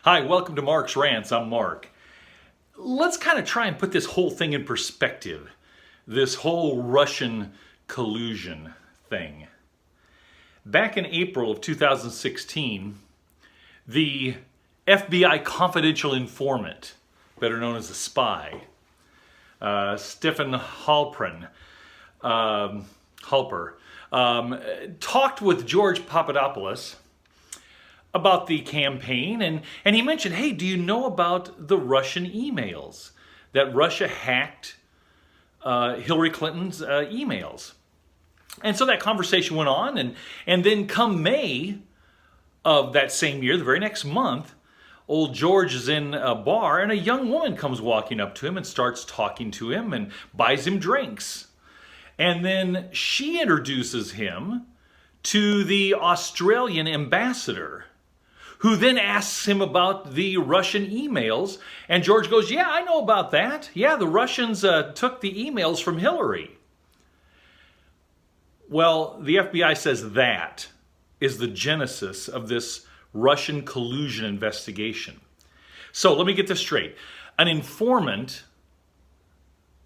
Hi, welcome to Mark's Rants. I'm Mark. Let's kind of try and put this whole thing in perspective. This whole Russian collusion thing. Back in April of 2016, the FBI confidential informant, better known as a spy, Stephen Halper, talked with George Papadopoulos about the campaign, and he mentioned, hey, do you know about the Russian emails? That Russia hacked Hillary Clinton's emails. And so that conversation went on, and then come May of that same year, the very next month, old George is in a bar, and a young woman comes walking up to him and starts talking to him and buys him drinks. And then she introduces him to the Australian ambassador, who then asks him about the Russian emails. And George goes, yeah, I know about that. Yeah, the Russians took the emails from Hillary. Well, the FBI says that is the genesis of this Russian collusion investigation. So let me get this straight. An informant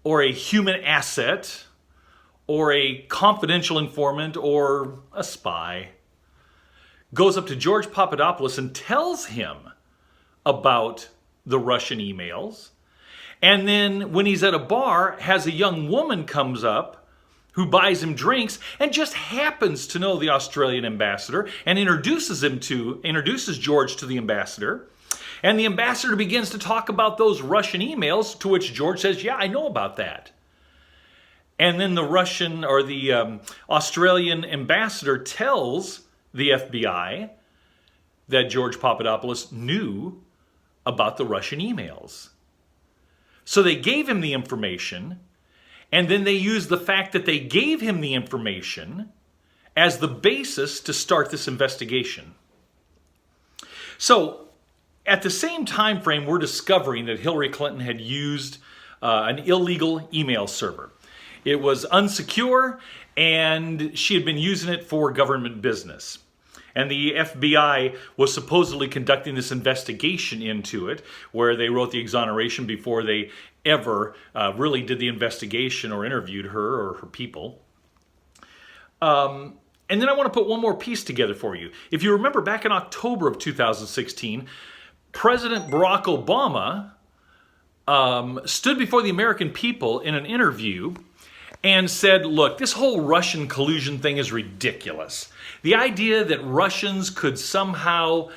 or a human asset or a confidential informant or a spy goes up to George Papadopoulos and tells him about the Russian emails. And then when he's at a bar, has a young woman comes up who buys him drinks and just happens to know the Australian ambassador and introduces George to the ambassador. And the ambassador begins to talk about those Russian emails, to which George says, yeah, I know about that. And then the Russian or the Australian ambassador tells the FBI that George Papadopoulos knew about the Russian emails. So they gave him the information, and then they used the fact that they gave him the information as the basis to start this investigation. So at the same time frame, we're discovering that Hillary Clinton had used an illegal email server. It was unsecure, and she had been using it for government business. And the FBI was supposedly conducting this investigation into it, where they wrote the exoneration before they ever really did the investigation or interviewed her or her people. And then I want to put one more piece together for you. If you remember, back in October of 2016, President Barack Obama stood before the American people in an interview and said, look, this whole Russian collusion thing is ridiculous. The idea that Russians could somehow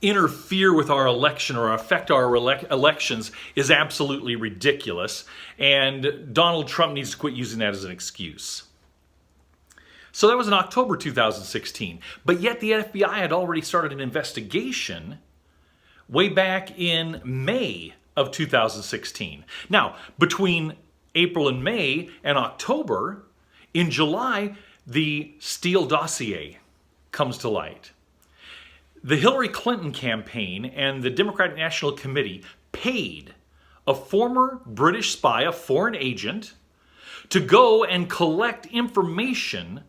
interfere with our election or affect our elections is absolutely ridiculous, and Donald Trump needs to quit using that as an excuse. So that was in October 2016. But yet the FBI had already started an investigation way back in May of 2016. Now, between April and May and October, in July, the Steele dossier comes to light. The Hillary Clinton campaign and the Democratic National Committee paid a former British spy, a foreign agent, to go and collect information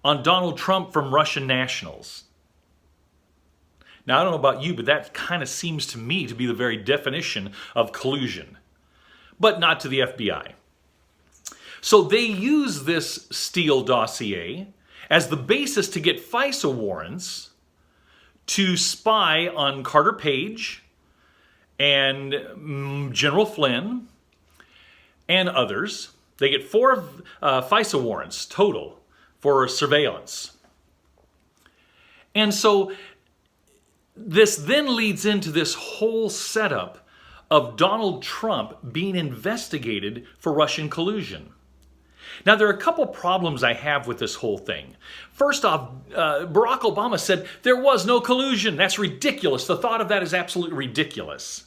on Donald Trump from Russian nationals. Now, I don't know about you, but that kind of seems to me to be the very definition of collusion, but not to the FBI. So they use this Steele dossier as the basis to get FISA warrants to spy on Carter Page and General Flynn and others. They get 4 FISA warrants total for surveillance. And so this then leads into this whole setup of Donald Trump being investigated for Russian collusion. Now, there are a couple problems I have with this whole thing. First off, Barack Obama said there was no collusion. That's ridiculous. The thought of that is absolutely ridiculous.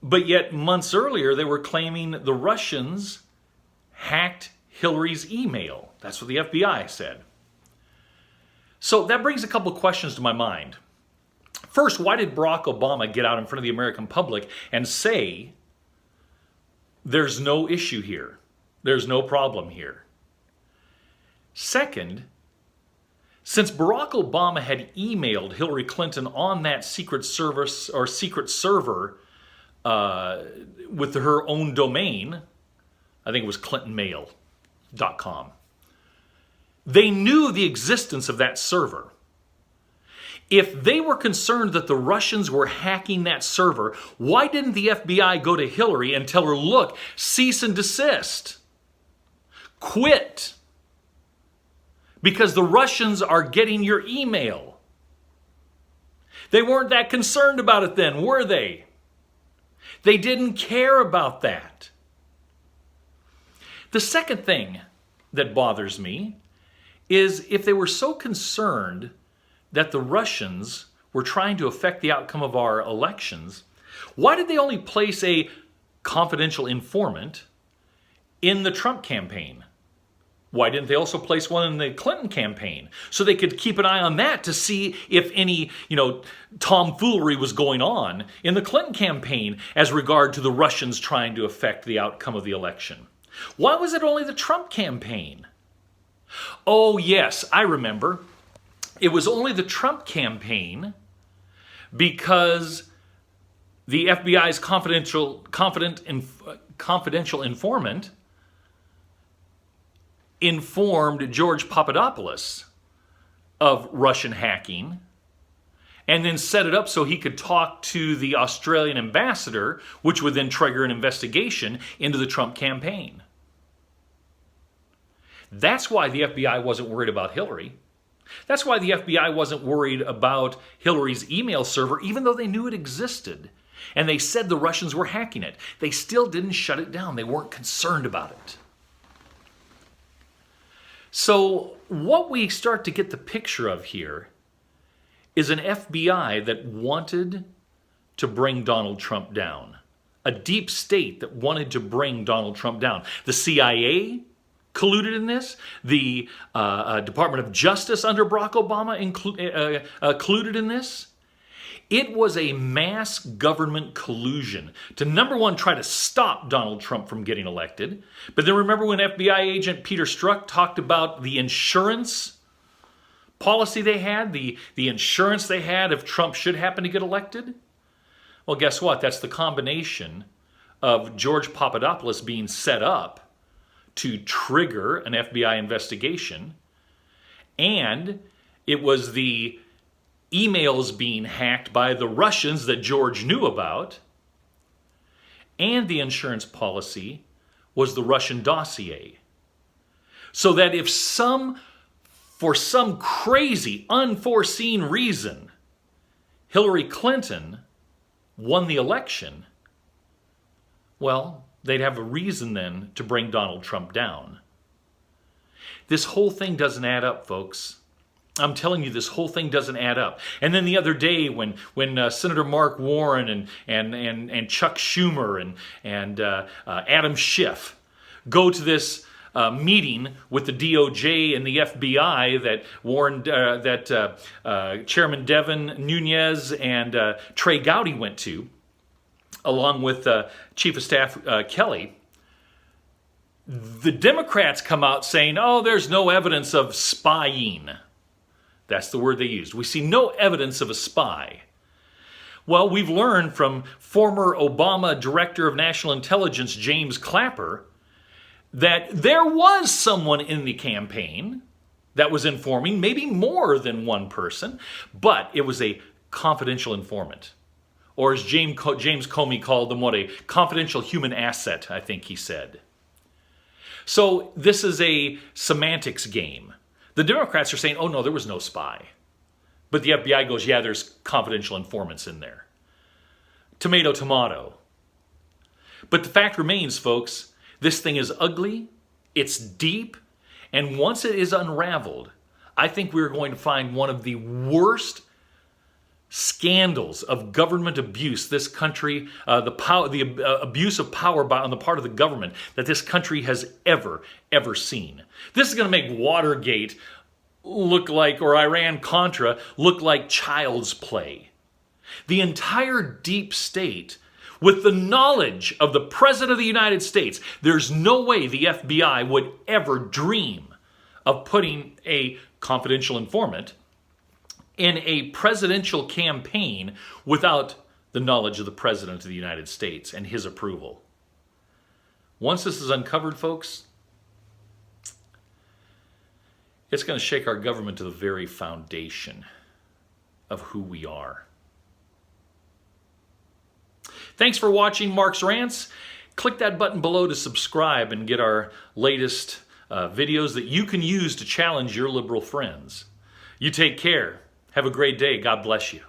But yet, months earlier, they were claiming the Russians hacked Hillary's email. That's what the FBI said. So that brings a couple questions to my mind. First, why did Barack Obama get out in front of the American public and say there's no issue here? There's no problem here. Second, Since Barack Obama had emailed Hillary Clinton on that secret service or secret server with her own domain, I think it was clintonmail.com, they knew the existence of that server. If they were concerned that the Russians were hacking that server, why didn't the FBI go to Hillary and tell her, look, cease and desist, quit, because the Russians are getting your email? They weren't that concerned about it then, were they? They didn't care about that. The second thing that bothers me is if they were so concerned that the Russians were trying to affect the outcome of our elections, why did they only place a confidential informant in the Trump campaign? Why didn't they also place one in the Clinton campaign so they could keep an eye on that to see if any, tomfoolery was going on in the Clinton campaign as regard to the Russians trying to affect the outcome of the election? Why was it only the Trump campaign? Oh, yes, I remember. It was only the Trump campaign because the FBI's confidential informant informed George Papadopoulos of Russian hacking and then set it up so he could talk to the Australian ambassador, which would then trigger an investigation into the Trump campaign. That's why the FBI wasn't worried about Hillary. That's why the FBI wasn't worried about Hillary's email server, even though they knew it existed. And they said the Russians were hacking it. They still didn't shut it down. They weren't concerned about it. So what we start to get the picture of here is an FBI that wanted to bring Donald Trump down. A deep state that wanted to bring Donald Trump down. The CIA colluded in this. The Department of Justice under Barack Obama colluded in this. It was a mass government collusion to, number one, try to stop Donald Trump from getting elected. But then remember when FBI agent Peter Strzok talked about the insurance policy they had, the insurance they had if Trump should happen to get elected? Well, guess what? That's the combination of George Papadopoulos being set up to trigger an FBI investigation, and it was the emails being hacked by the Russians that George knew about, and the insurance policy was the Russian dossier. So that if for some crazy, unforeseen reason, Hillary Clinton won the election, well, they'd have a reason then to bring Donald Trump down. This whole thing doesn't add up, folks. I'm telling you, this whole thing doesn't add up. And then the other day when Senator Mark Warren and Chuck Schumer and Adam Schiff go to this meeting with the DOJ and the FBI that Chairman Devin Nunes and Trey Gowdy went to, along with Chief of Staff Kelly, the Democrats come out saying, oh, there's no evidence of spying. That's the word they used. We see no evidence of a spy. Well, we've learned from former Obama Director of National Intelligence, James Clapper, that there was someone in the campaign that was informing, maybe more than one person, but it was a confidential informant. Or as James Comey called them, a confidential human asset, I think he said. So this is a semantics game. The Democrats are saying, oh no, there was no spy. But the FBI goes, yeah, there's confidential informants in there. Tomato, tomato. But the fact remains, folks, this thing is ugly, it's deep, and once it is unraveled, I think we're going to find one of the worst scandals of government abuse this country, the abuse of power on the part of the government that this country has ever seen. This is going to make Watergate look like, or Iran-Contra look like child's play. The entire deep state, with the knowledge of the President of the United States, there's no way the FBI would ever dream of putting a confidential informant in a presidential campaign without the knowledge of the President of the United States and his approval. Once this is uncovered, folks, it's going to shake our government to the very foundation of who we are. Thanks for watching Mark's Rants. Click that button below to subscribe and get our latest videos that you can use to challenge your liberal friends. You take care. Have a great day. God bless you.